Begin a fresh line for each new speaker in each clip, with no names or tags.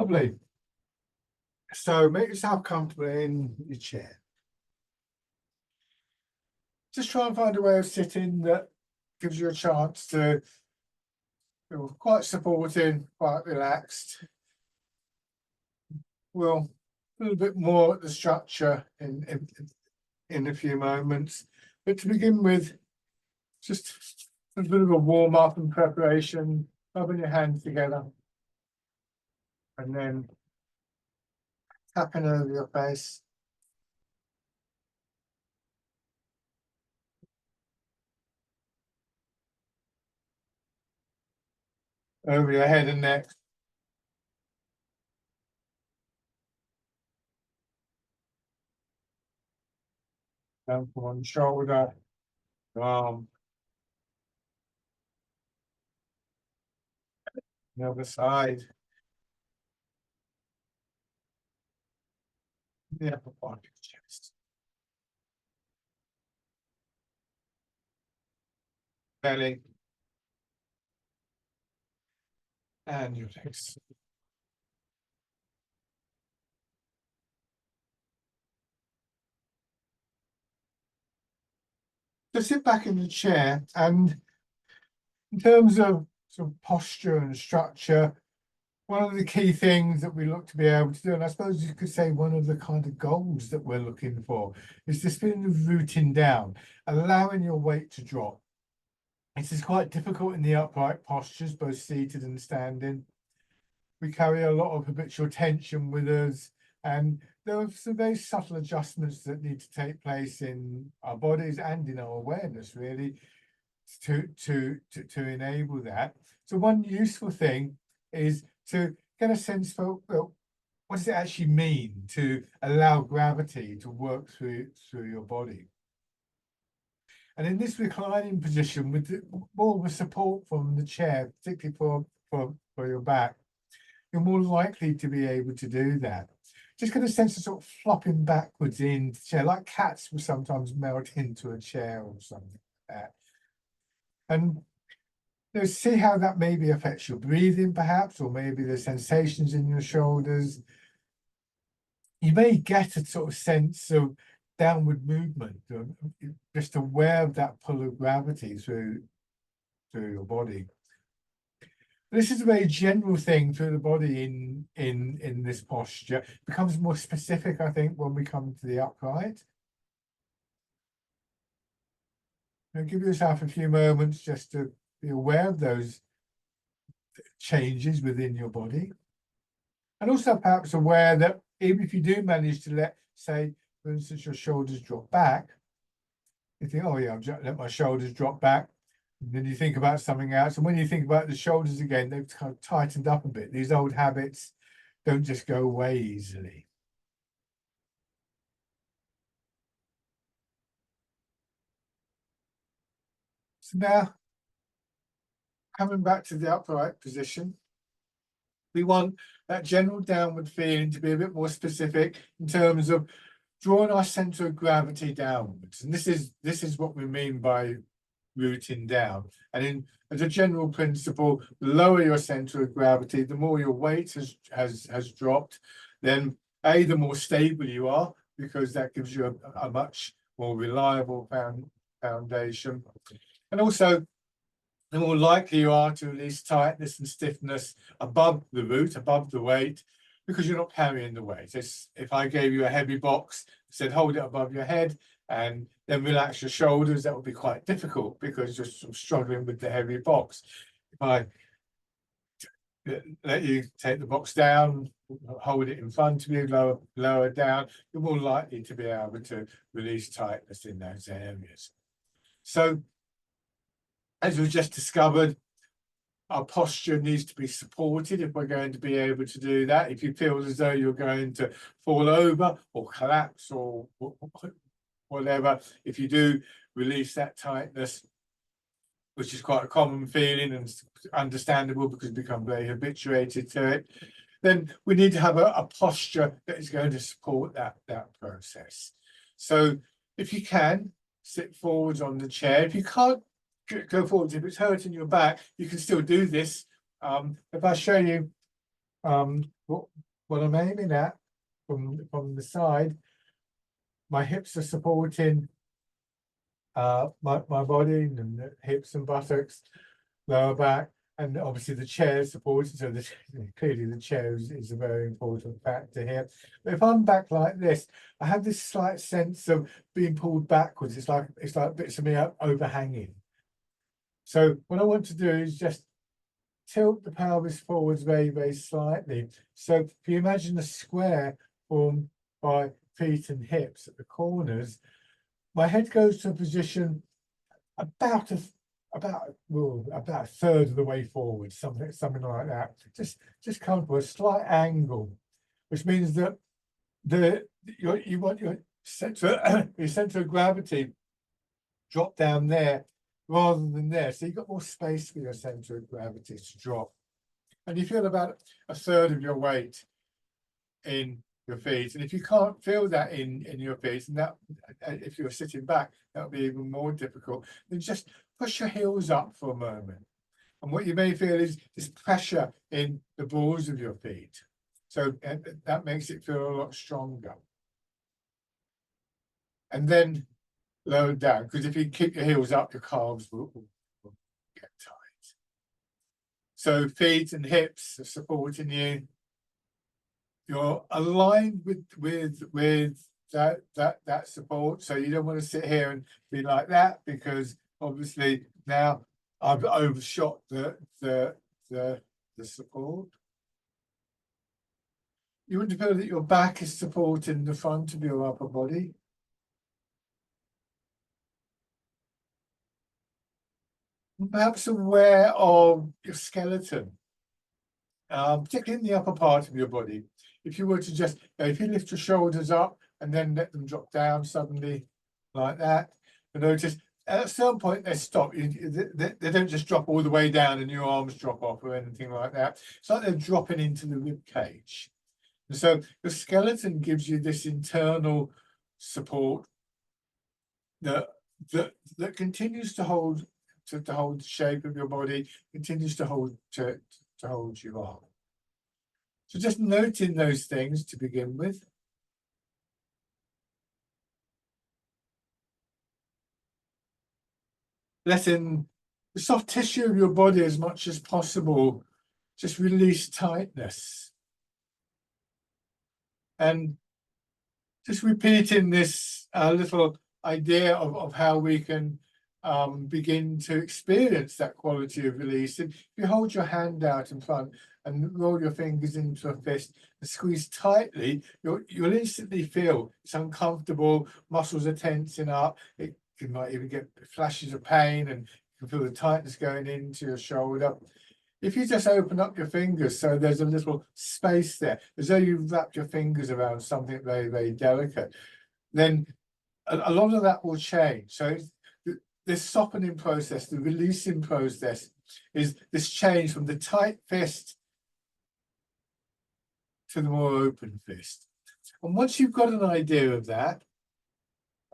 Lovely. So make yourself comfortable in your chair. Just try and find a way of sitting that gives you a chance to feel quite supported, quite relaxed. We'll a little bit more at the structure in a few moments. But to begin with, just a bit of a warm up and preparation, rubbing your hands together. And then tapping over your face. Over your head and neck. Down from one shoulder, arm. The other side. The upper part of your chest. Belly. And your legs. So sit back in the chair, and in terms of sort of posture and structure, one of the key things that we look to be able to do, and I suppose you could say one of the kind of goals that we're looking for, is this feeling of rooting down, allowing your weight to drop. This is quite difficult in the upright postures, both seated and standing. We carry a lot of habitual tension with us, and there are some very subtle adjustments that need to take place in our bodies and in our awareness, really, to enable that. So one useful thing is to get a sense for, well, what does it actually mean to allow gravity to work through your body? And in this reclining position, with more of a support from the chair, particularly for your back, you're more likely to be able to do that. Just get a sense of sort of flopping backwards into the chair, like cats will sometimes melt into a chair or something like that. And see how that maybe affects your breathing, perhaps, or maybe the sensations in your shoulders. You may get a sort of sense of downward movement, just aware of that pull of gravity through your body. This is a very general thing through the body in this posture. It becomes more specific, I think, when we come to the upright. Now give yourself a few moments just to be aware of those changes within your body. And also perhaps aware that even if you do manage to let, say, for instance, your shoulders drop back, you think, oh yeah, I've just let my shoulders drop back. And then you think about something else. And when you think about the shoulders again, they've kind of tightened up a bit. These old habits don't just go away easily. So now, coming back to the upright position, we want that general downward feeling to be a bit more specific in terms of drawing our center of gravity downwards. And this is what we mean by rooting down. And as a general principle, the lower your center of gravity, the more your weight has dropped, then the more stable you are, because that gives you a much more reliable foundation. And also, the more likely you are to release tightness and stiffness above the root, above the weight, because you're not carrying the weight. If I gave you a heavy box, said hold it above your head and then relax your shoulders, that would be quite difficult because you're sort of struggling with the heavy box. If I let you take the box down, hold it in front of you, lower down, you're more likely to be able to release tightness in those areas. So, as we've just discovered, our posture needs to be supported if we're going to be able to do that. If you feel as though you're going to fall over or collapse or whatever, if you do release that tightness, which is quite a common feeling and understandable because we become very habituated to it, then we need to have a posture that is going to support that process. So if you can, sit forwards on the chair. If you can't go forwards, if it's hurting your back, you can still do this. If I show you what I'm aiming at from the side, my hips are supporting my body, and the hips and buttocks, lower back, and obviously the chair is supported. So clearly the chair is a very important factor here. But if I'm back like this, I have this slight sense of being pulled backwards. It's like bits of me overhanging. So what I want to do is just tilt the pelvis forwards very, very slightly. So if you imagine a square formed by feet and hips at the corners, my head goes to a position about a third of the way forward, something like that. Just come to a slight angle, which means that you want your center of gravity drop down there rather than there. So you've got more space for your center of gravity to drop. And you feel about a third of your weight in your feet. And if you can't feel that in your feet, and that if you're sitting back, that'll be even more difficult, then just push your heels up for a moment. And what you may feel is this pressure in the balls of your feet. So that makes it feel a lot stronger. And then lower down, because if you keep your heels up, your calves will get tight. So feet and hips are supporting you. You're aligned with that support. So you don't want to sit here and be like that, because obviously now I've overshot the support. You want to feel that your back is supporting the front of your upper body. Perhaps aware of your skeleton, particularly in the upper part of your body. If you were to just, if you lift your shoulders up and then let them drop down suddenly like that, you notice at some point they stop. They don't just drop all the way down and your arms drop off or anything like that. It's like they're dropping into the rib cage. And so the skeleton gives you this internal support that continues to hold the shape of your body, continues to hold you up. So just noting those things to begin with. Letting the soft tissue of your body as much as possible just release tightness. And just repeating this little idea of how we can begin to experience that quality of release. And if you hold your hand out in front and roll your fingers into a fist and squeeze tightly, you'll instantly feel it's uncomfortable, muscles are tensing up, you might even get flashes of pain, and you can feel the tightness going into your shoulder. If you just open up your fingers so there's a little space there, as though you've wrapped your fingers around something very, very delicate, then a lot of that will change. So this softening process, the releasing process, is this change from the tight fist to the more open fist. And once you've got an idea of that,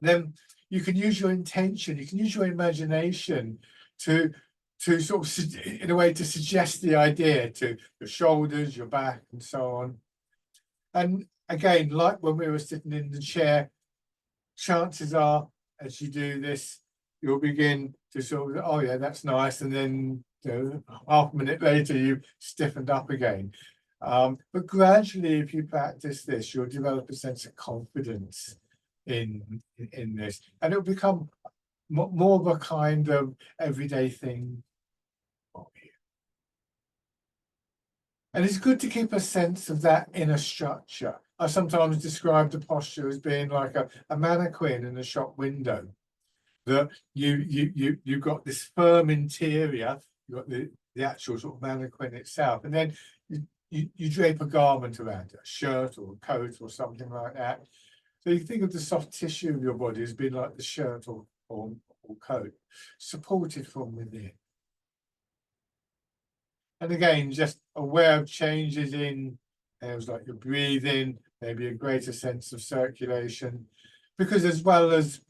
then you can use your intention, you can use your imagination to sort of, in a way, to suggest the idea to your shoulders, your back, and so on. And again, like when we were sitting in the chair, chances are, as you do this, you'll begin to sort of, oh yeah, that's nice. And then half a minute later, you've stiffened up again. But gradually, if you practice this, you'll develop a sense of confidence in this. And it'll become more of a kind of everyday thing for you. And it's good to keep a sense of that inner structure. I sometimes describe the posture as being like a mannequin in a shop window. That you've got this firm interior, you've got the actual sort of mannequin itself, and then you drape a garment around it, a shirt or a coat or something like that. So you think of the soft tissue of your body as being like the shirt or coat, supported from within. And again, just aware of changes in areas like your breathing, maybe a greater sense of circulation, because as well as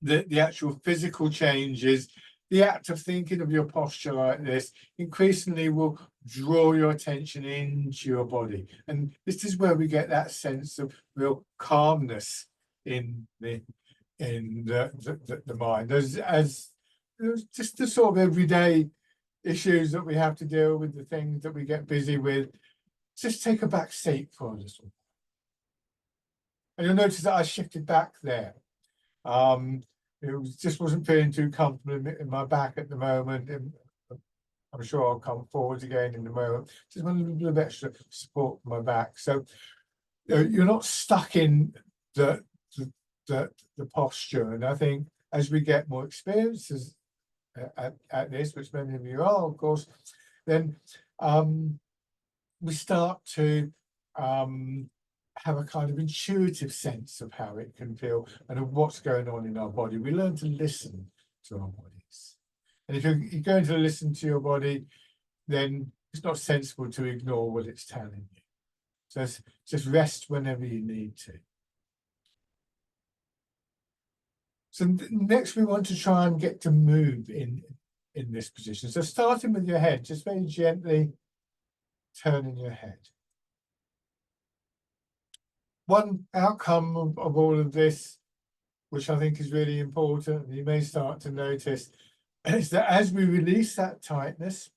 the actual physical changes, the act of thinking of your posture like this increasingly will draw your attention into your body. And this is where we get that sense of real calmness in the mind. As just the sort of everyday issues that we have to deal with, the things that we get busy with, just take a back seat for a little. And you'll notice that I shifted back there. Just wasn't feeling too comfortable in my back at the moment. I'm sure I'll come forwards again in a moment. Just want a little bit of extra support for my back. So you're not stuck in the posture. And I think as we get more experiences at this, which many of you are, of course, then we start to have a kind of intuitive sense of how it can feel and of what's going on in our body. We learn to listen to our bodies. And if you're going to listen to your body, then it's not sensible to ignore what it's telling you. So just rest whenever you need to. So next we want to try and get to move in this position. So starting with your head, just very gently turning your head. One outcome of all of this, which I think is really important, and you may start to notice, is that as we release that tightness,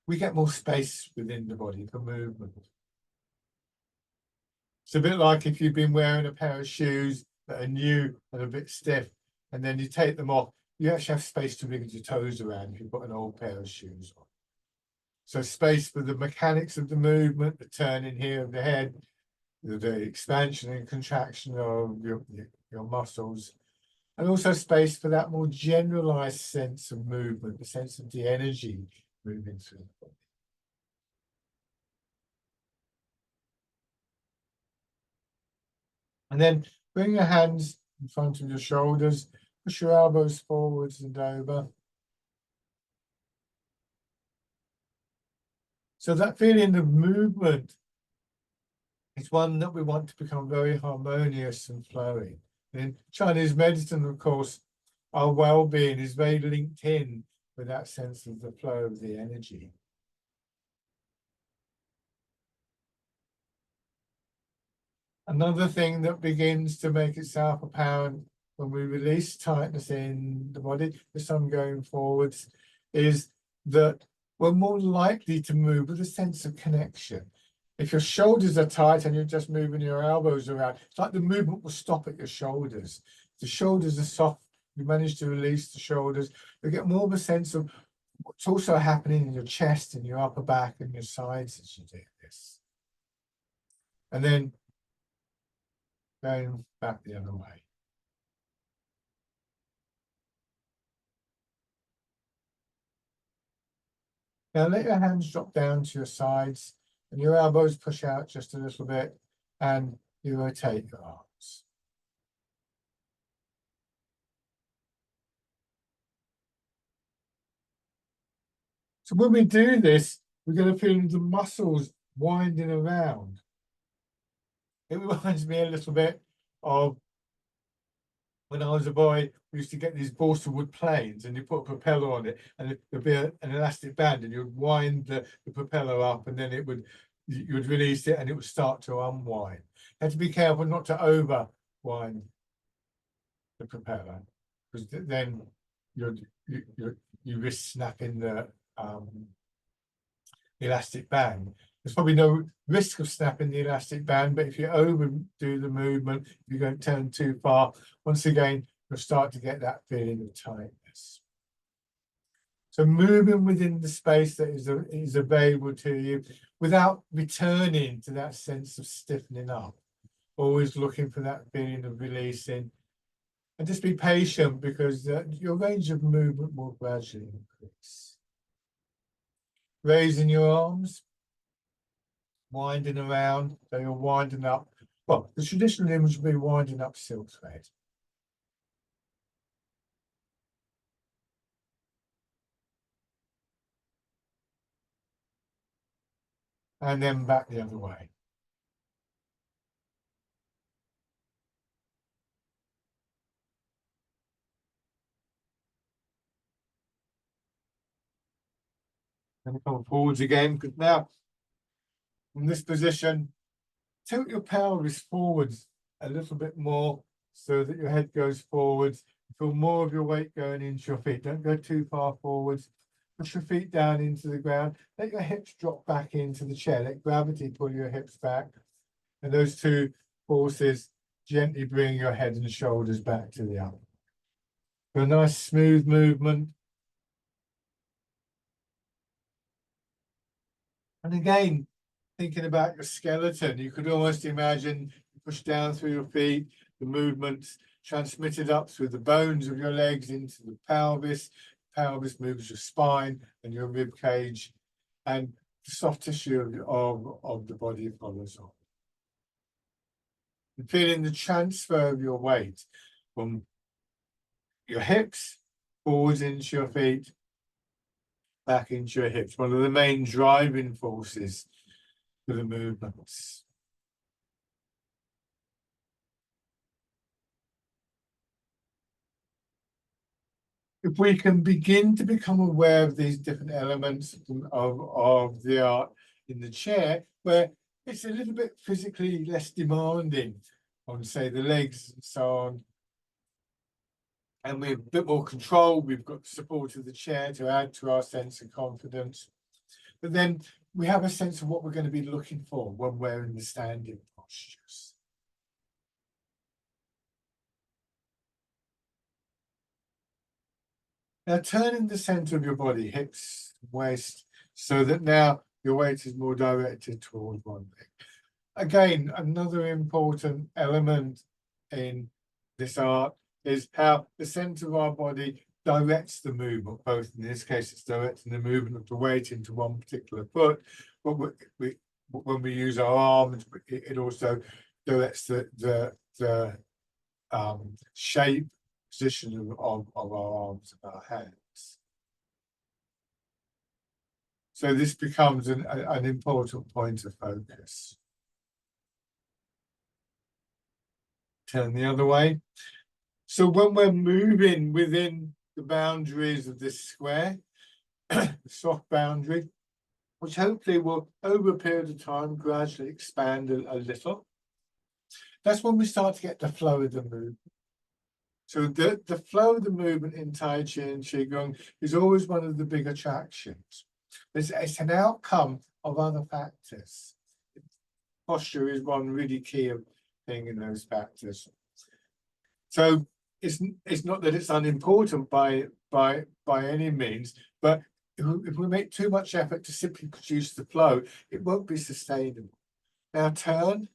we get more space within the body for movement. It's a bit like if you've been wearing a pair of shoes that are new and a bit stiff, and then you take them off, you actually have space to wiggle your toes around if you've got an old pair of shoes on. So space for the mechanics of the movement, the turning here of the head, the expansion and contraction of your muscles, and also space for that more generalized sense of movement, the sense of the energy moving through the body. And then bring your hands in front of your shoulders, push your elbows forwards and over. So that feeling of movement is one that we want to become very harmonious and flowing. In Chinese medicine, of course, our well-being is very linked in with that sense of the flow of the energy. Another thing that begins to make itself apparent when we release tightness in the body, the sun going forwards, is that we're more likely to move with a sense of connection. If your shoulders are tight and you're just moving your elbows around, it's like the movement will stop at your shoulders. If the shoulders are soft, you manage to release the shoulders, you get more of a sense of what's also happening in your chest and your upper back and your sides as you do this. And then going back the other way. Now let your hands drop down to your sides and your elbows push out just a little bit and you rotate your arms. So when we do this, we're going to feel the muscles winding around. It reminds me a little bit of when I was a boy, we used to get these balsa wood planes and you put a propeller on it and there'd be an elastic band and you'd wind the propeller up and then you would release it and it would start to unwind. You have to be careful not to over wind the propeller because then you risk snapping the elastic band. There's probably no risk of snapping the elastic band, but if you overdo the movement, if you don't turn too far, once again, you'll start to get that feeling of tightness. So moving within the space that is available to you without returning to that sense of stiffening up, always looking for that feeling of releasing. And just be patient because your range of movement will gradually increase. Raising your arms, winding around, so you're winding up. Well, the traditional image would be winding up silk thread. And then back the other way. And come forwards again, because now from this position, tilt your pelvis forwards a little bit more so that your head goes forwards. Feel more of your weight going into your feet. Don't go too far forwards. Push your feet down into the ground. Let your hips drop back into the chair. Let gravity pull your hips back. And those two forces gently bring your head and shoulders back to the up. A nice smooth movement. And again, thinking about your skeleton, you could almost imagine you push down through your feet, the movements transmitted up through the bones of your legs into the pelvis. Pelvis moves your spine and your rib cage, and the soft tissue of the body follows on. And feeling the transfer of your weight from your hips forwards into your feet, back into your hips. One of the main driving forces for the movements. If we can begin to become aware of these different elements of the art in the chair, where it's a little bit physically less demanding on, say, the legs and so on, and we're a bit more control, we've got the support of the chair to add to our sense of confidence. But then we have a sense of what we're going to be looking for when we're in the standing postures. Now turning the center of your body, hips, waist, so that now your weight is more directed toward one leg. Again, another important element in this art is how the center of our body directs the movement. Both in this case, it's directing the movement of the weight into one particular foot, but when we use our arms, it also directs the shape, position of our arms and our hands. So this becomes an important point of focus. Turn the other way. So when we're moving within the boundaries of this square, the soft boundary, which hopefully will, over a period of time, gradually expand a little, that's when we start to get the flow of the movement. So the flow of the movement in Tai Chi and Qigong is always one of the big attractions. It's an outcome of other factors. Posture is one really key thing in those factors. So it's not that it's unimportant by any means, but if we make too much effort to simply produce the flow, it won't be sustainable. Now turn,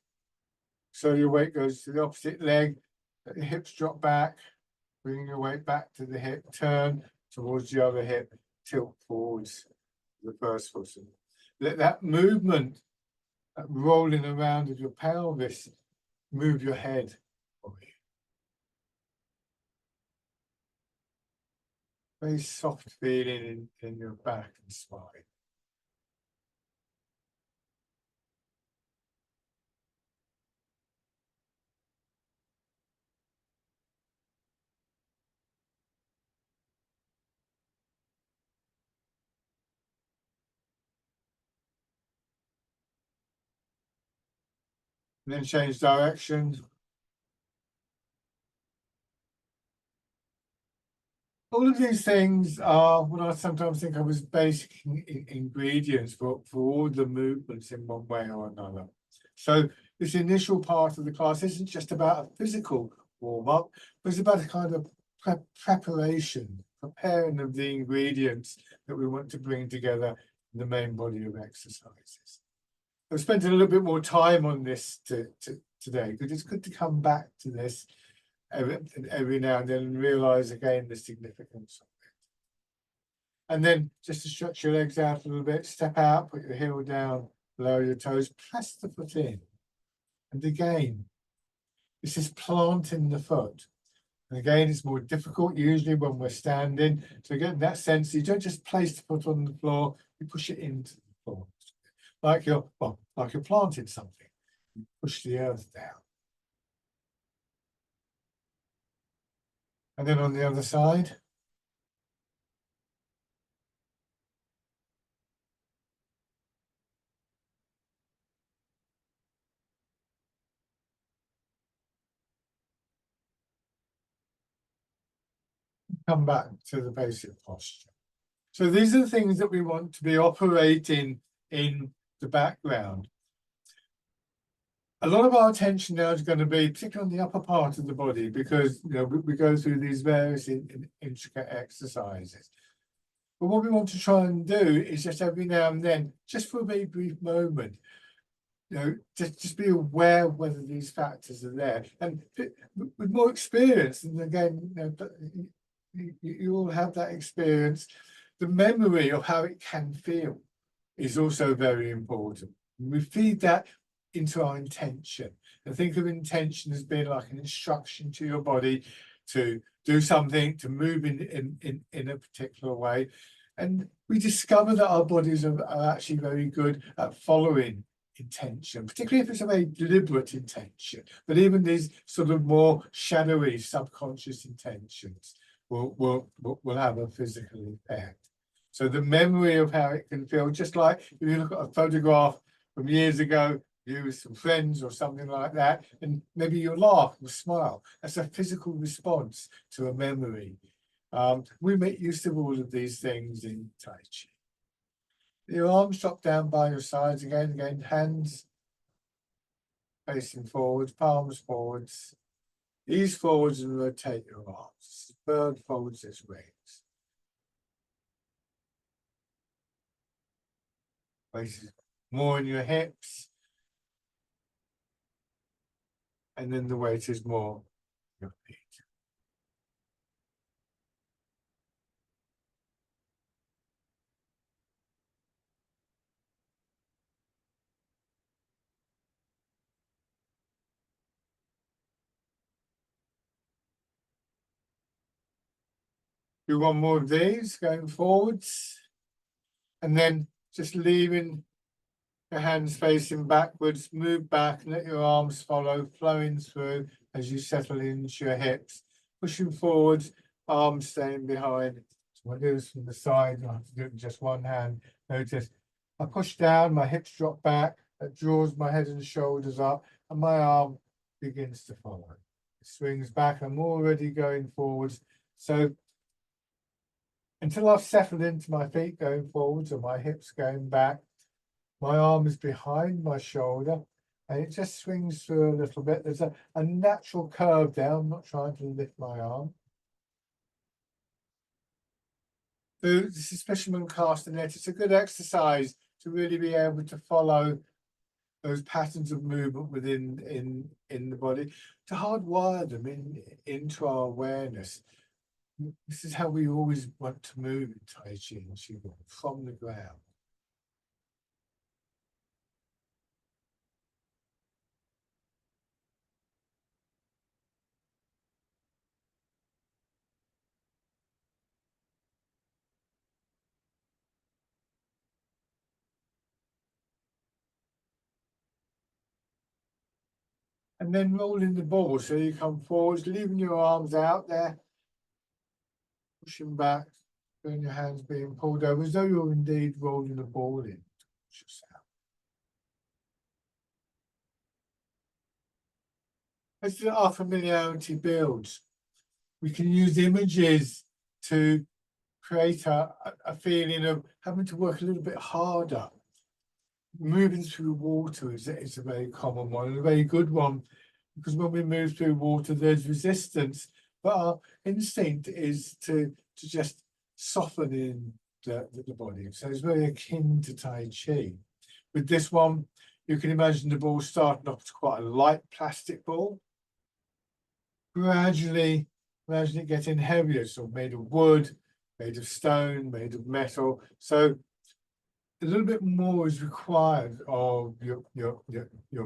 so your weight goes to the opposite leg, let the hips drop back, bring your weight back to the hip, turn towards the other hip, tilt forwards the first foot. Let that movement, that rolling around of your pelvis, move your head. Very soft feeling in your back and spine. And then change direction. All of these things are what I sometimes think of as basic ingredients for all the movements in one way or another. So this initial part of the class isn't just about a physical warm-up, but it's about a kind of preparation, preparing of the ingredients that we want to bring together in the main body of exercises. I've spent a little bit more time on this today because it's good to come back to this every now and then and realize again the significance of it. And then just to stretch your legs out a little bit, step out, put your heel down, lower your toes, press the foot in. And again, this is planting the foot. And again, it's more difficult usually when we're standing. So again, in that sense, you don't just place the foot on the floor, you push it into the floor. Like you're planting something. You push the earth down. And then on the other side. come back to the basic posture. So these are the things that we want to be operating in the background. A lot of our attention now is going to be particularly on the upper part of the body, because we go through these various intricate exercises. But what we want to try and do is just every now and then, just for a very brief moment, just be aware of whether these factors are there. And with more experience, and again, you all have that experience, the memory of how it can feel is also very important. We feed that into our intention, and think of intention as being like an instruction to your body to do something, to move in a particular way. And we discover that our bodies are actually very good at following intention, particularly if it's a very deliberate intention. But even these sort of more shadowy subconscious intentions will have a physical effect. So the memory of how it can feel, just like if you look at a photograph from years ago, you with some friends or something like that, and maybe you laugh or smile. That's a physical response to a memory. We make use of all of these things in Tai Chi. Your arms drop down by your sides again, hands facing forwards, palms forwards, ease forwards and rotate your arms. Bird folds its wings. Places more in your hips. And then the weight is more your feet. Do one more of these going forwards. And then just leaving your hands facing backwards, move back and let your arms follow, flowing through as you settle into your hips, pushing forwards, arms staying behind. So I do this from the side, I have to do it with just one hand. Notice I push down, my hips drop back, that draws my head and shoulders up, and my arm begins to follow. It swings back, I'm already going forwards. So until I've settled into my feet going forwards or my hips going back, my arm is behind my shoulder and it just swings through a little bit. There's a natural curve there. I'm not trying to lift my arm. So this is fisherman castanet. It's a good exercise to really be able to follow those patterns of movement within the body, to hardwire them into our awareness. This is how we always want to move in Tai Chi and Qigong, from the ground. And then rolling the ball. So you come forwards, leaving your arms out there, pushing back, feeling your hands being pulled over, as though you're indeed rolling a ball in. As our familiarity builds, we can use images to create a feeling of having to work a little bit harder. Moving through water is a very common one, and a very good one, because when we move through water, there's resistance, but our instinct is to just soften in the body. So it's very akin to Tai Chi. With this one, you can imagine the ball starting off as quite a light plastic ball, gradually it getting heavier, so made of wood, made of stone, made of metal. So a little bit more is required of your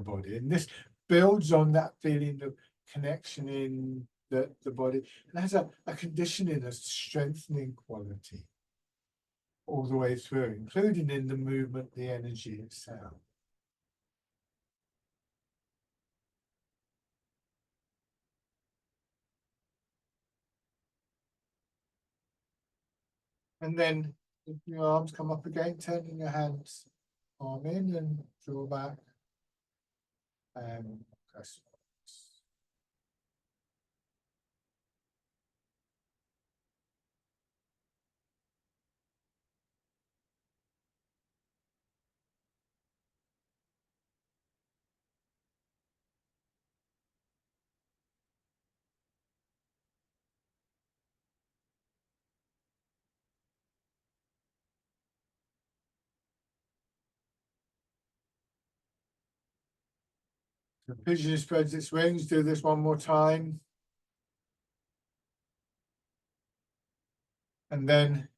body, and this builds on that feeling of connection in the body, and has a conditioning, a strengthening quality all the way through, including in the movement, the energy itself. And then if your arms come up again, turning your hands arm in and draw back and press. The pigeon spreads its wings. Do this one more time. And then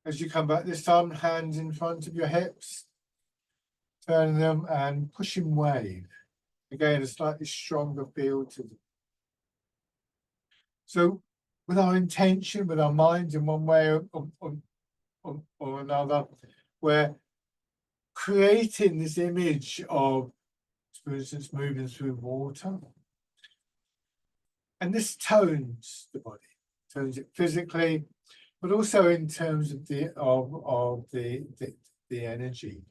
as you come back this time, hands in front of your hips, turn them and pushing wave. Again, a slightly stronger feel to them. So with our intention, with our minds in one way or another, we're creating this image of, for instance, moving through water. And this tones the body, tones it physically, but also in terms of the energy.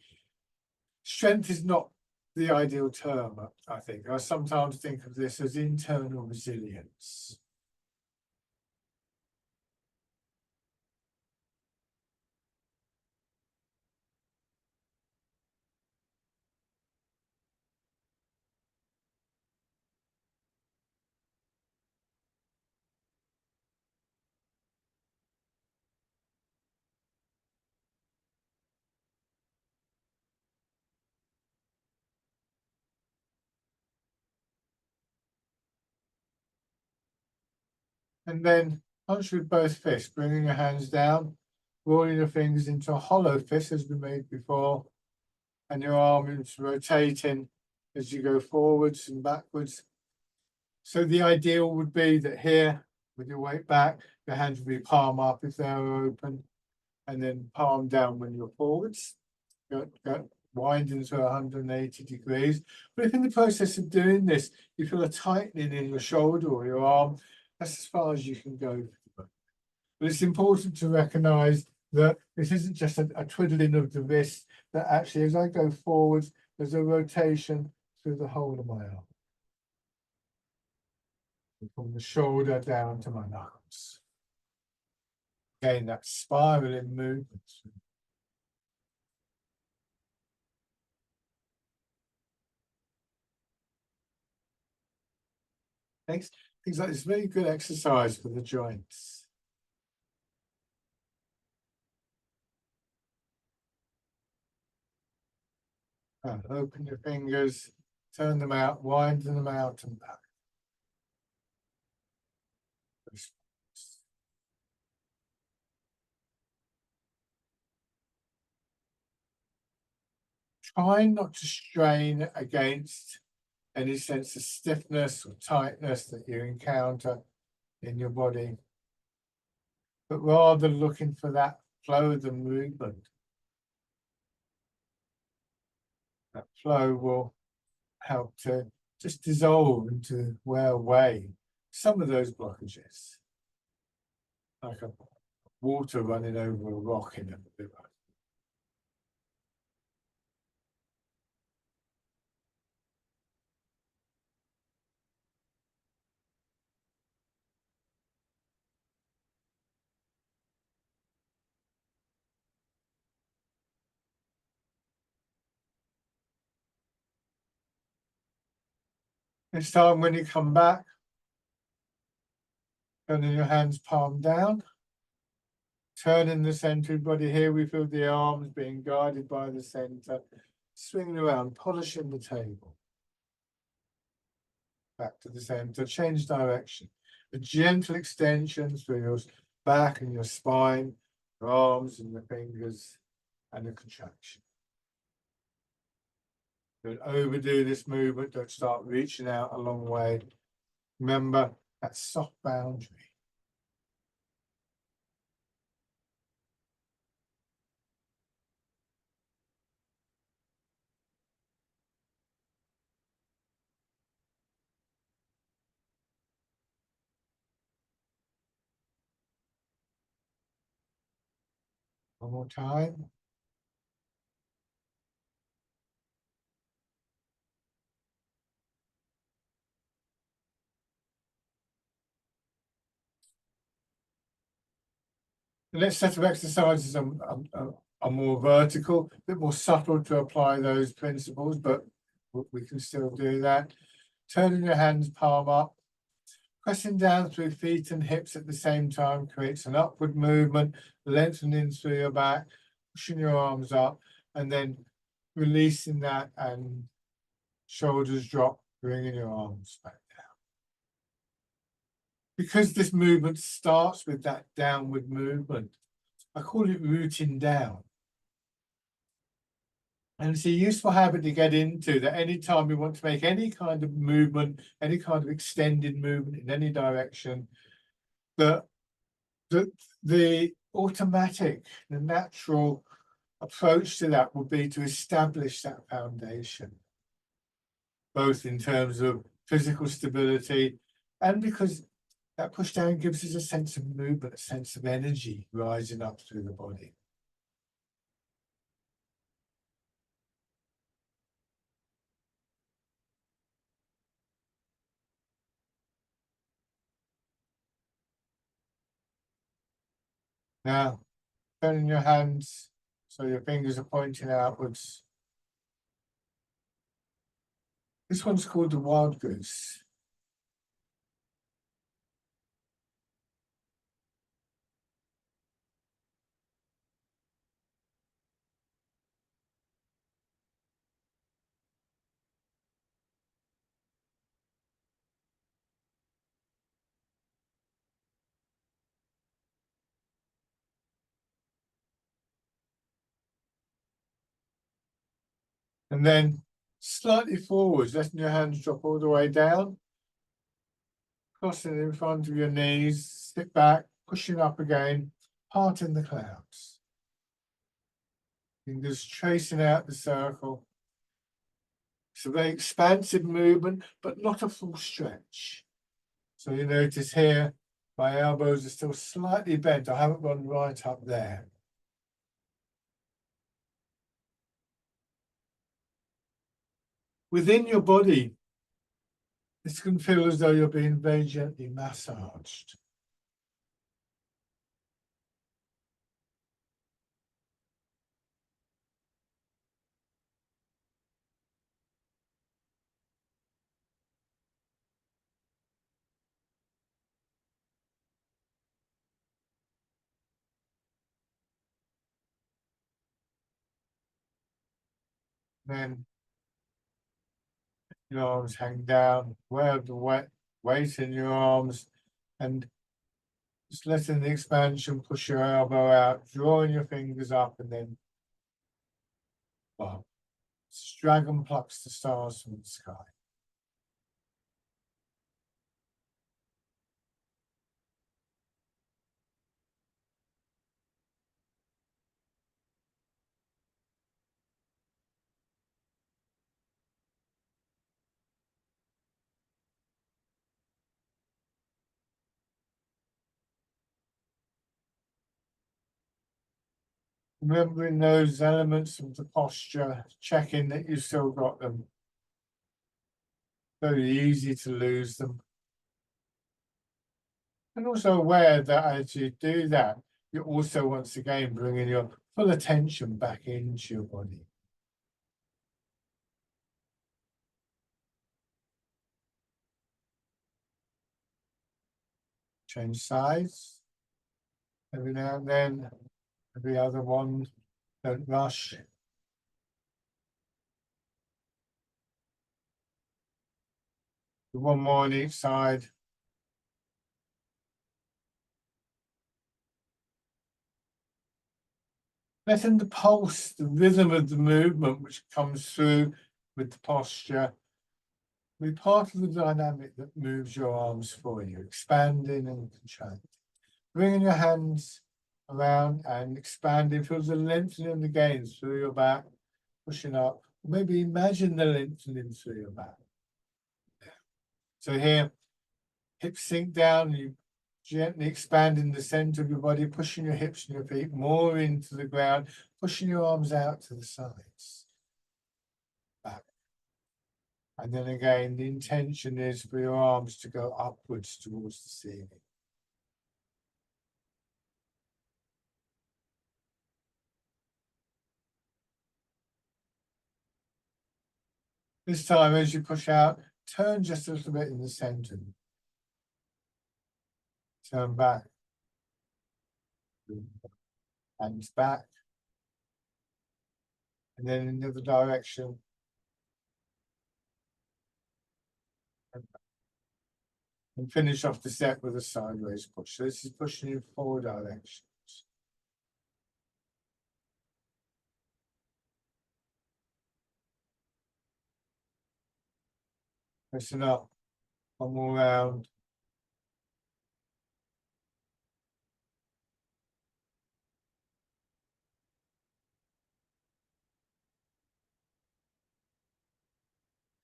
Strength is not the ideal term, I think. I sometimes think of this as internal resilience. And then punch with both fists, bringing your hands down, rolling your fingers into a hollow fist as we made before, and your arms rotating as you go forwards and backwards. So the ideal would be that here, with your weight back, your hands would be palm up if they're open, and then palm down when you're forwards. Go wind into 180 degrees. But if in the process of doing this, you feel a tightening in your shoulder or your arm, that's as far as you can go. But it's important to recognize that this isn't just a twiddling of the wrist, that actually as I go forwards, there's a rotation through the whole of my arm. From the shoulder down to my knuckles. Again, that spiraling movement. Things like this, very good exercise for the joints. And open your fingers, turn them out, widen them out and back. Try not to strain against any sense of stiffness or tightness that you encounter in your body, but rather looking for that flow of the movement. That flow will help to just dissolve and to wear away some of those blockages, like a water running over a rock in a river. This time when you come back, turning your hands palm down, turning the center body here, we feel the arms being guided by the center, swinging around, polishing the table. Back to the center, change direction. A gentle extension through your back and your spine, your arms and your fingers, and a contraction. Don't overdo this movement, don't start reaching out a long way. Remember that soft boundary. One more time. The next set of exercises are more vertical, a bit more subtle to apply those principles, but we can still do that. Turning your hands palm up, pressing down through feet and hips at the same time creates an upward movement, lengthening through your back, pushing your arms up, and then releasing that and shoulders drop, bringing your arms back down. Because this movement starts with that downward movement, I call it rooting down. And it's a useful habit to get into, that anytime you want to make any kind of movement, any kind of extended movement in any direction, that the automatic, the natural approach to that would be to establish that foundation, both in terms of physical stability and because that push down gives us a sense of movement, a sense of energy rising up through the body. Now, turning your hands so your fingers are pointing outwards. This one's called the wild goose. And then slightly forwards, letting your hands drop all the way down. Crossing in front of your knees, sit back, pushing up again, parting the clouds. Fingers tracing out the circle. It's a very expansive movement, but not a full stretch. So you notice here, my elbows are still slightly bent. I haven't gone right up there. Within your body, this can feel as though you're being very gently massaged. Then your arms hang down, wear the weight in your arms, and just letting the expansion push your elbow out, drawing your fingers up, and then well, dragon plucks the stars from the sky. Remembering those elements of the posture, checking that you've still got them. Very easy to lose them. And also aware that as you do that, you're also once again bringing your full attention back into your body. Change sides. Every now and then, every other one, don't rush. One more on each side. Letting the pulse, the rhythm of the movement which comes through with the posture, be part of the dynamic that moves your arms for you, expanding and contracting. Bringing your hands around and expanding, feel the lengthening of the gains through your back, pushing up. Maybe imagine the lengthening through your back. So here, hips sink down, you gently expanding the center of your body, pushing your hips and your feet more into the ground, pushing your arms out to the sides. Back. And then again, the intention is for your arms to go upwards towards the ceiling. This time, as you push out, turn just a little bit in the center. Turn back. Hands back. And then in the other direction. And finish off the set with a sideways push. So this is pushing in 4 directions. Listen up, one more round.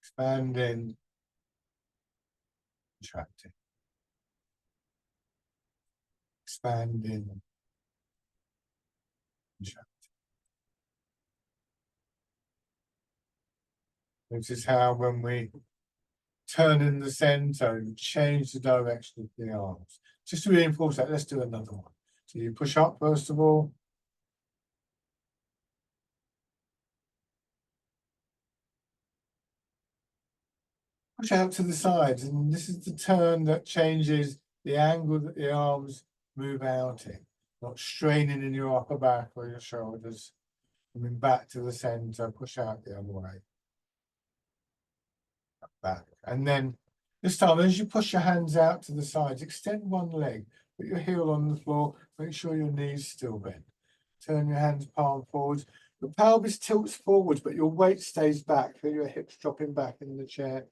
Expanding, contracting, expanding, contracting. This is how when we turn in the center and change the direction of the arms. Just to reinforce that, let's do another one. So you push up first of all. Push out to the sides, and this is the turn that changes the angle that the arms move out in. Not straining in your upper back or your shoulders. Coming back to the center, push out the other way. Back. And then this time, as you push your hands out to the sides, extend one leg, put your heel on the floor, make sure your knees still bend. Turn your hands palm forwards. Your pelvis tilts forwards, but your weight stays back. Feel your hips dropping back in the chair.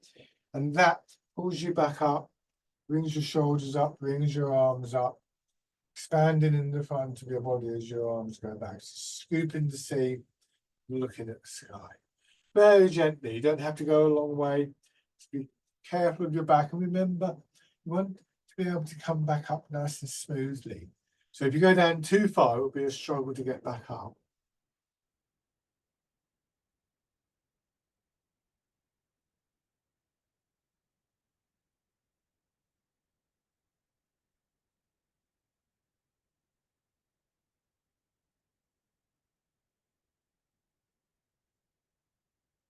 And that pulls you back up, brings your shoulders up, brings your arms up, expanding in the front of your body as your arms go back. So scooping the sea, looking at the sky. Very gently, you don't have to go a long way. Just be careful of your back. And remember, you want to be able to come back up nice and smoothly. So if you go down too far, it will be a struggle to get back up.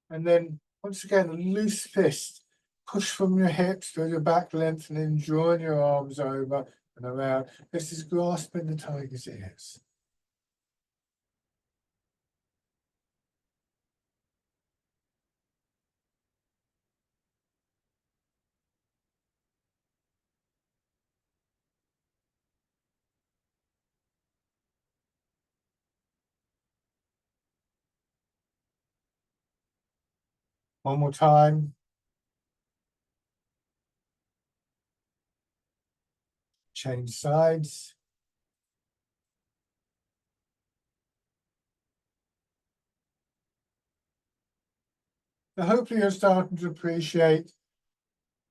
And then once again, a loose fist. Push from your hips, feel your back lengthening, drawing your arms over and around. This is grasping the tiger's ears. One more time. Change sides. Now, hopefully you're starting to appreciate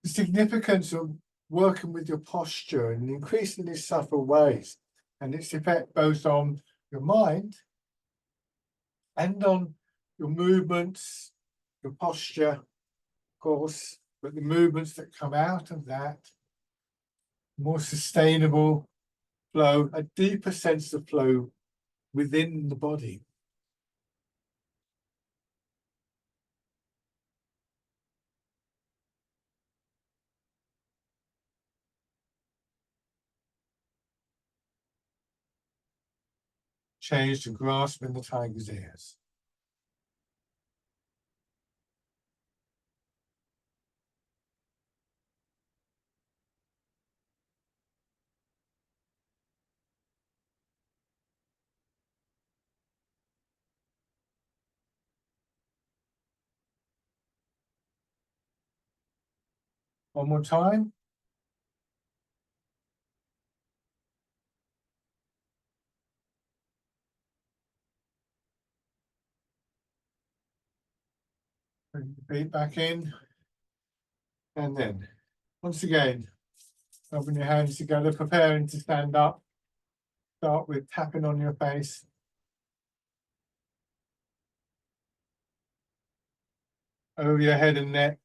the significance of working with your posture in increasingly subtle ways and its effect both on your mind and on your movements, your posture, of course, but the movements that come out of that, more sustainable flow, a deeper sense of flow within the body. Change to grasping the tiger's ears. One more time. Bring the feet back in. And then, once again, open your hands together, preparing to stand up. Start with tapping on your face. Over your head and neck.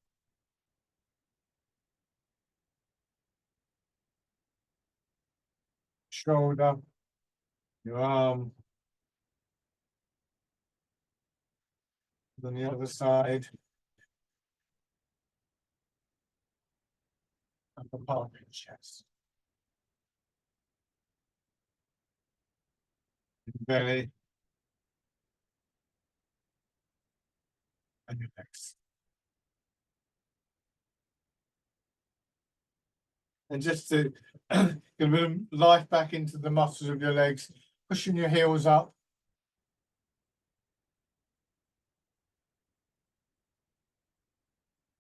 Shoulder. Your arm. On the other side. Upper part of your chest. Belly. And your legs. And just to get a bit of life back into the muscles of your legs, pushing your heels up.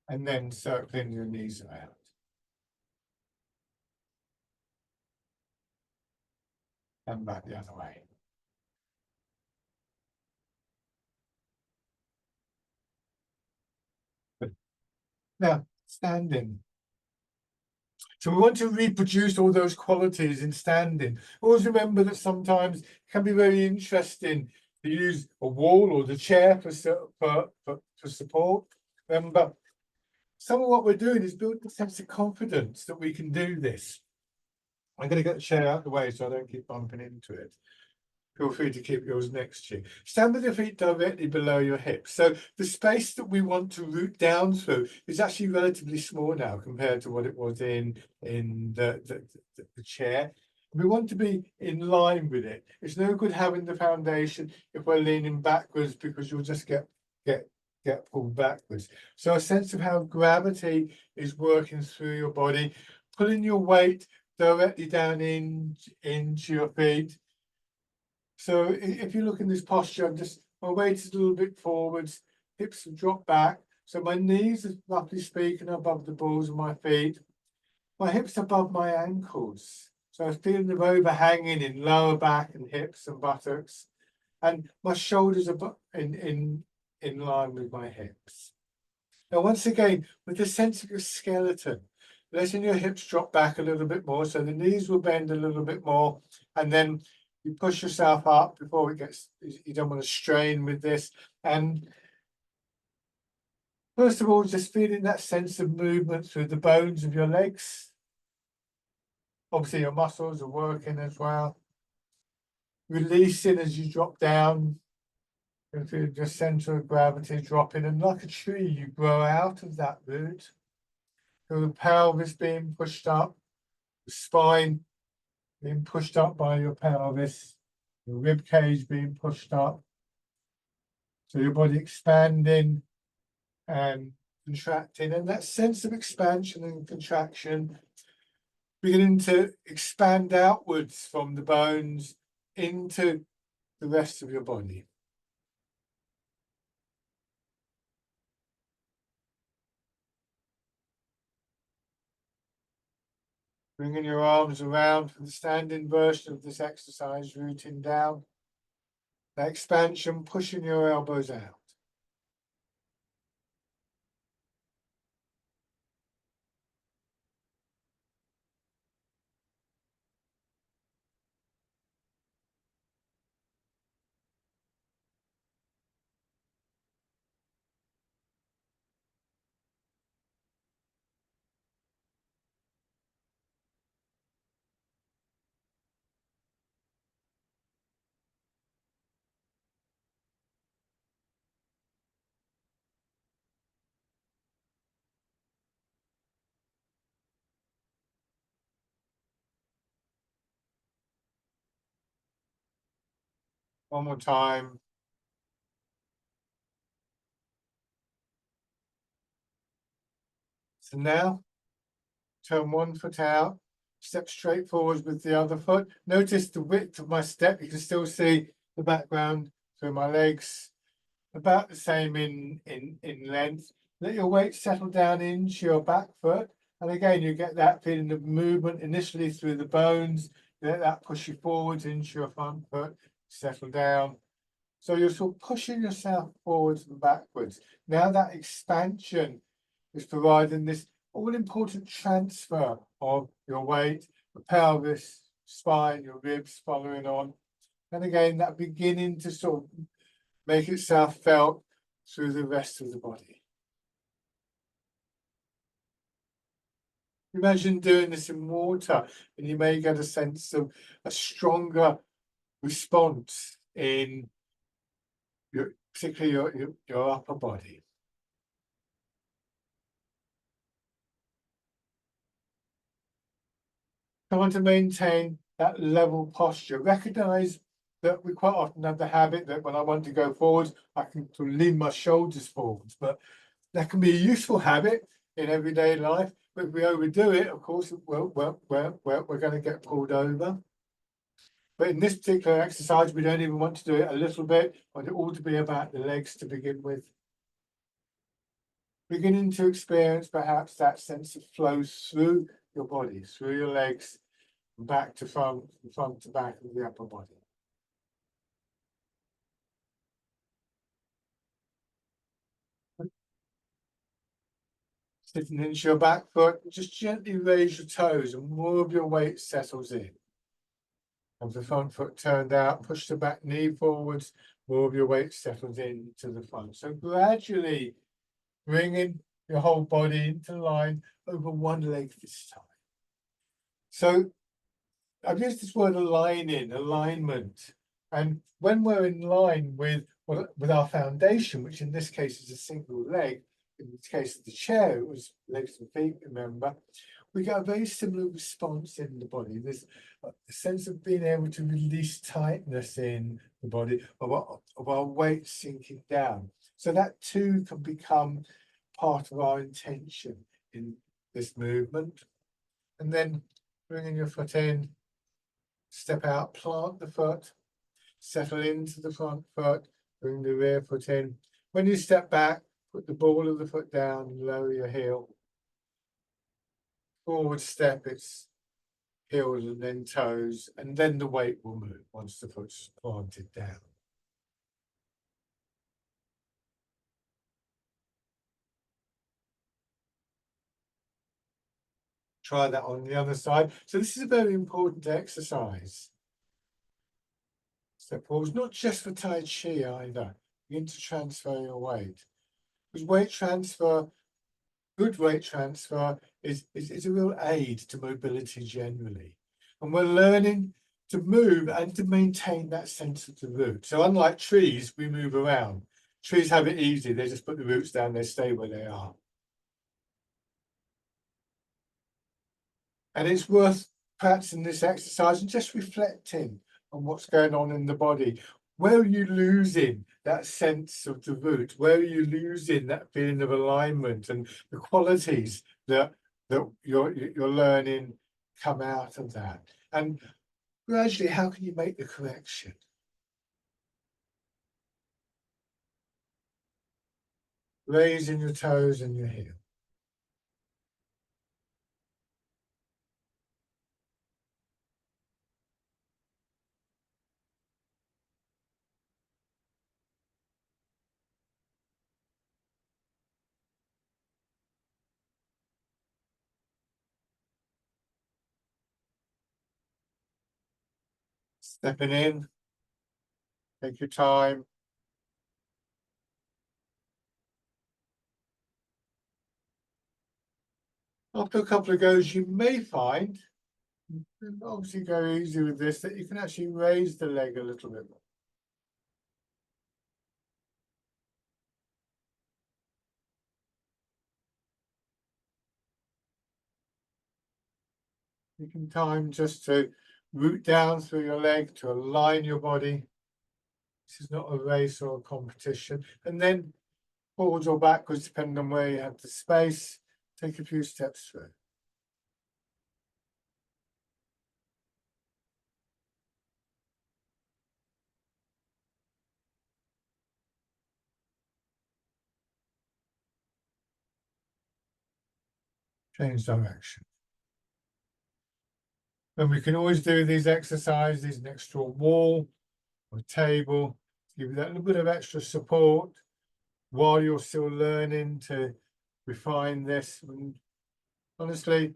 And then circling your knees around. And back the other way. Now, standing. So we want to reproduce all those qualities in standing. Always remember that sometimes it can be very interesting to use a wall or the chair for support. Remember, some of what we're doing is building a sense of confidence that we can do this. I'm going to get the chair out of the way so I don't keep bumping into it. Feel free to keep yours next to you. Stand with your feet directly below your hips. So the space that we want to root down through is actually relatively small now compared to what it was in the chair. We want to be in line with it. It's no good having the foundation if we're leaning backwards, because you'll just get pulled backwards. So a sense of how gravity is working through your body, pulling your weight directly down into your feet. So if you look in this posture, my weight is a little bit forwards, hips have dropped back. So my knees are, roughly speaking, above the balls of my feet. My hips above my ankles. So I'm feeling them overhanging in lower back and hips and buttocks. And my shoulders are in line with my hips. Now, once again, with the sense of your skeleton, letting your hips drop back a little bit more. So the knees will bend a little bit more. And then you push yourself up before it gets, you don't want to strain with this. And first of all, just feeling that sense of movement through the bones of your legs. Obviously, your muscles are working as well. Releasing as you drop down. You feel your center of gravity dropping, and like a tree, you grow out of that root. Feel the pelvis being pushed up, the spine being pushed up by your pelvis, your rib cage being pushed up. So your body expanding and contracting, and that sense of expansion and contraction beginning to expand outwards from the bones into the rest of your body. Bringing your arms around for the standing version of this exercise, rooting down. That expansion, pushing your elbows out. One more time. So now, turn one foot out, step straight forwards with the other foot. Notice the width of my step. You can still see the background through my legs. About the same in length. Let your weight settle down into your back foot. And again, you get that feeling of movement initially through the bones. Let that push you forwards into your front foot, settle down. So you're sort of pushing yourself forwards and backwards. Now that expansion is providing this all-important transfer of your weight, the pelvis, spine, your ribs following on. And again, that beginning to sort of make itself felt through the rest of the body. Imagine doing this in water, and you may get a sense of a stronger response in particularly your upper body. Trying to maintain that level posture. Recognize that we quite often have the habit that when I want to go forward, I can sort of lean my shoulders forwards, but that can be a useful habit in everyday life. If we overdo it, of course, we're going to get pulled over. But in this particular exercise, we don't even want to do it a little bit, but it ought to be about the legs to begin with. Beginning to experience perhaps that sense of flow through your body, through your legs, back to front, front to back of the upper body. Sitting into your back foot, just gently raise your toes and more of your weight settles in. Have the front foot turned out, push the back knee forwards, more of your weight settles in to the front. So gradually bringing your whole body into line over one leg this time. So I've used this word aligning, alignment. And when we're in line with our foundation, which in this case is a single leg, in this case of the chair, it was legs and feet, remember, we get a very similar response in the body. There's a sense of being able to release tightness in the body, of our weight sinking down. So that too can become part of our intention in this movement. And then bringing your foot in, step out, plant the foot, settle into the front foot, bring the rear foot in. When you step back, put the ball of the foot down, lower your heel. Forward step, it's heels and then toes, and then the weight will move once the foot's planted down. Try that on the other side. So this is a very important exercise. Step forward, not just for Tai Chi either. Begin to transfer your weight. Because weight transfer, good weight transfer is a real aid to mobility generally. And we're learning to move and to maintain that sense of the root. So unlike trees, we move around. Trees have it easy. They just put the roots down, they stay where they are. And it's worth practicing this exercise and just reflecting on what's going on in the body. Where are you losing that sense of the root? Where are you losing that feeling of alignment and the qualities that you're learning come out of that? And gradually, how can you make the correction? Raising your toes and your heel. Stepping in. Take your time. After a couple of goes, you may find, obviously go easy with this, that you can actually raise the leg a little bit more. Taking time just to root down through your leg to align your body. This is not a race or a competition. And then forwards or backwards, depending on where you have the space, take a few steps through. Change direction. And we can always do these exercises next to a wall or table to give you that little bit of extra support while you're still learning to refine this. And honestly,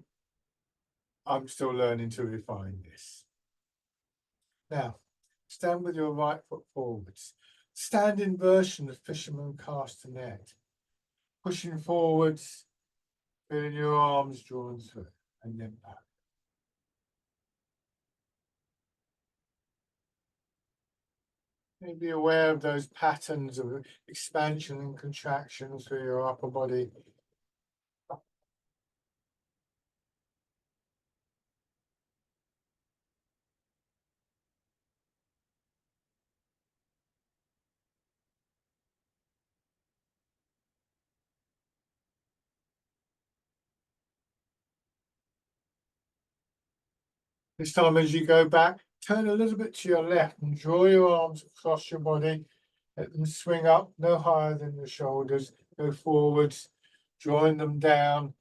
I'm still learning to refine this. Now, stand with your right foot forwards. Standing version of fisherman castanet. Pushing forwards, feeling your arms drawn through, and then back. Be aware of those patterns of expansion and contraction through your upper body. This time as you go back, turn a little bit to your left and draw your arms across your body. Let them swing up, no higher than the shoulders. Go forwards, drawing them down,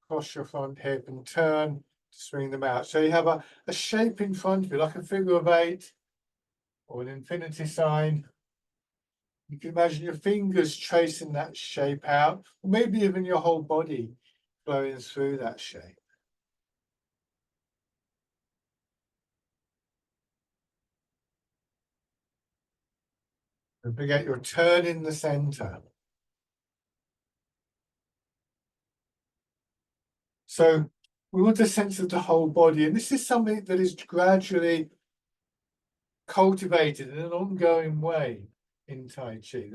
across your front hip and turn to swing them out. So you have a shape in front of you, like a figure of 8 or an infinity sign. You can imagine your fingers tracing that shape out, or maybe even your whole body flowing through that shape. Don't forget your turn in the center. So we want a sense of the whole body, and this is something that is gradually cultivated in an ongoing way in Tai Chi.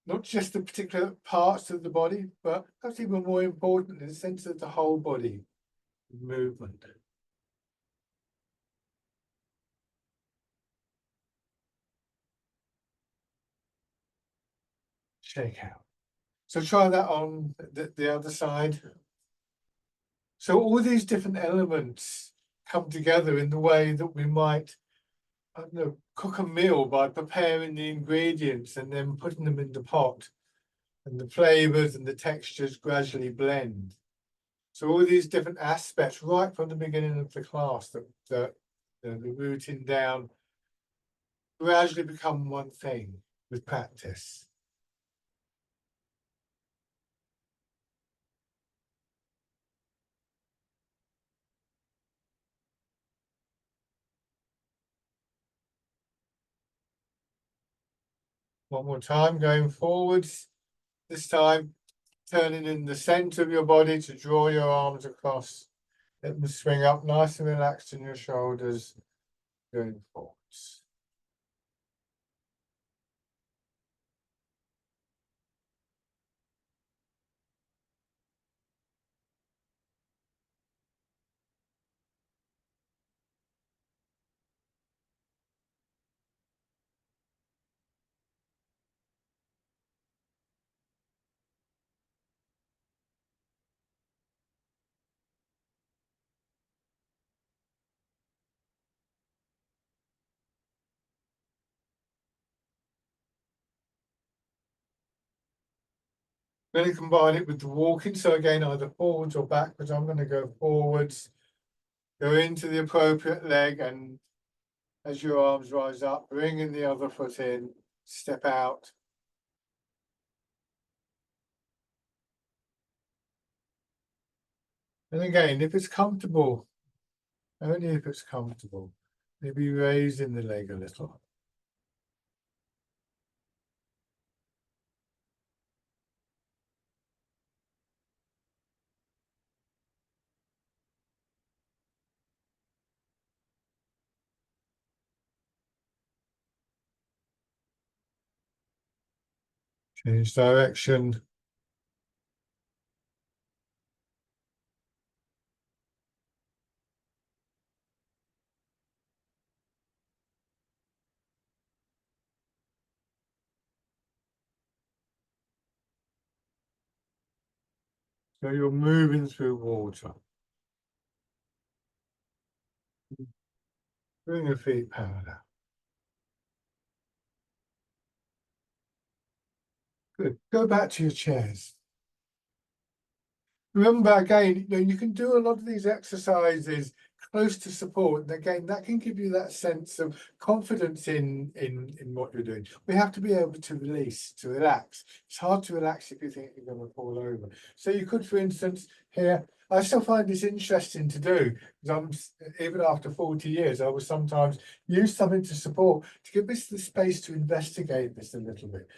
Not just the particular parts of the body, but perhaps even more importantly, the sense of the whole body movement. Shake out. So try that on the other side. So all these different elements come together in the way that we might, I don't know, cook a meal by preparing the ingredients and then putting them in the pot, and the flavors and the textures gradually blend. So all these different aspects right from the beginning of the class, the rooting down, gradually become one thing with practice. One more time, going forwards. This time, turning in the center of your body to draw your arms across. Let them swing up nice and relaxed in your shoulders, going forwards. Going to combine it with the walking. So again, either forwards or backwards. I'm going to go forwards, go into the appropriate leg, and as your arms rise up, bringing the other foot in, step out. And again, if it's comfortable, only if it's comfortable, maybe raising the leg a little. Change direction. So you're moving through water. Bring your feet parallel. Good. Go back to your chairs. Remember again, you can do a lot of these exercises close to support. And again, that can give you that sense of confidence in what you're doing. We have to be able to release, to relax. It's hard to relax if you think you're going to fall over. So you could, for instance, here, I still find this interesting to do because even after 40 years, I will sometimes use something to support to give us the space to investigate this a little bit.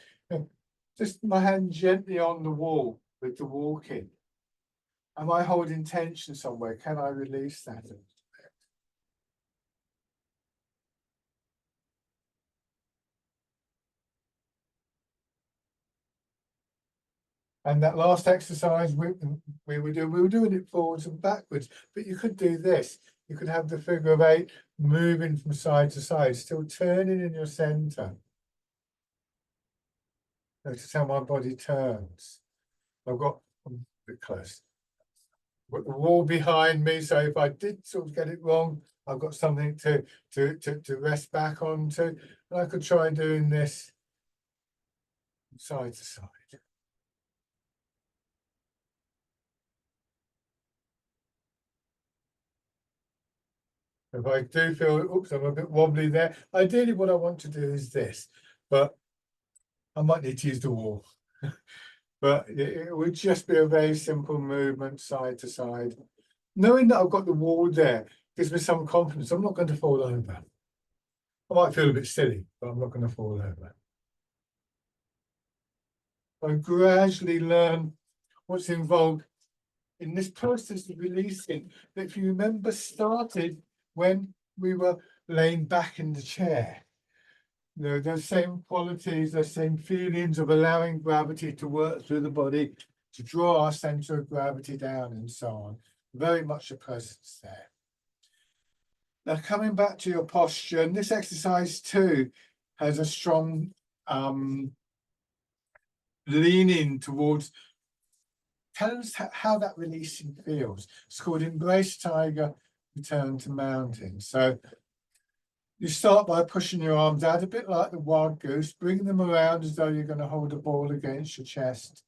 Just my hand gently on the wall with the walking. Am I holding tension somewhere? Can I release that? And that last exercise we were doing it forwards and backwards, but you could do this. You could have the figure of 8 moving from side to side, still turning in your center. Notice how my body turns. I've got a bit close. Got the wall behind me, so if I did sort of get it wrong, I've got something to rest back onto, and I could try doing this side to side. If I do feel, oops, I'm a bit wobbly there. Ideally, what I want to do is this, but I might need to use the wall. But it would just be a very simple movement side to side. Knowing that I've got the wall there gives me some confidence. I'm not going to fall over. I might feel a bit silly, but I'm not going to fall over. I gradually learn what's involved in this process of releasing, that if you remember started when we were laying back in the chair. You know, those same qualities, those same feelings of allowing gravity to work through the body, to draw our center of gravity down and so on. Very much a presence there. Now, coming back to your posture, and this exercise too has a strong leaning towards, tell us how that releasing feels. It's called Embrace Tiger, Return to Mountain. So you start by pushing your arms out a bit like the wild goose, bringing them around as though you're going to hold a ball against your chest.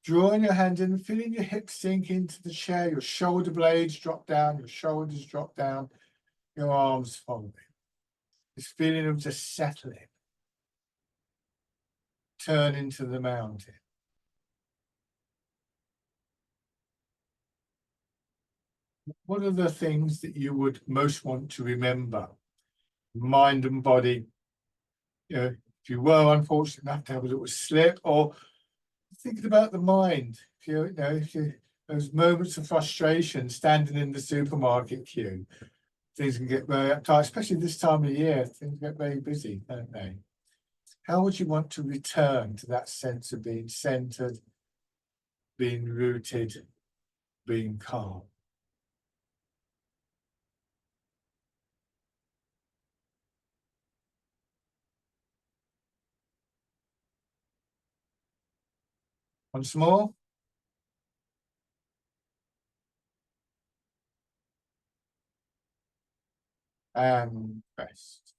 Drawing your hand in, feeling your hips sink into the chair, your shoulder blades drop down, your shoulders drop down, your arms folding. This feeling of just settling. Turn into the mountain. What are the things that you would most want to remember? Mind and body. You know, if you were unfortunate enough to have a little slip, or thinking about the mind, if you those moments of frustration standing in the supermarket queue, things can get very uptight, especially this time of year. Things get very busy, don't they? How would you want to return to that sense of being centered, being rooted, being calm? Once more. And rest.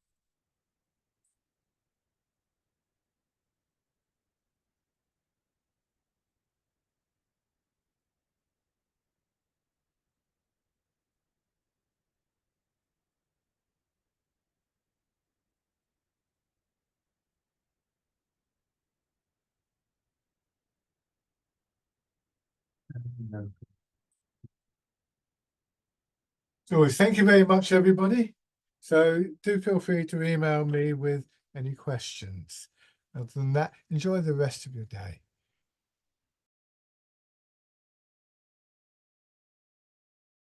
So thank you very much, everybody. So do feel free to email me with any questions. Other than that, enjoy the rest of your day.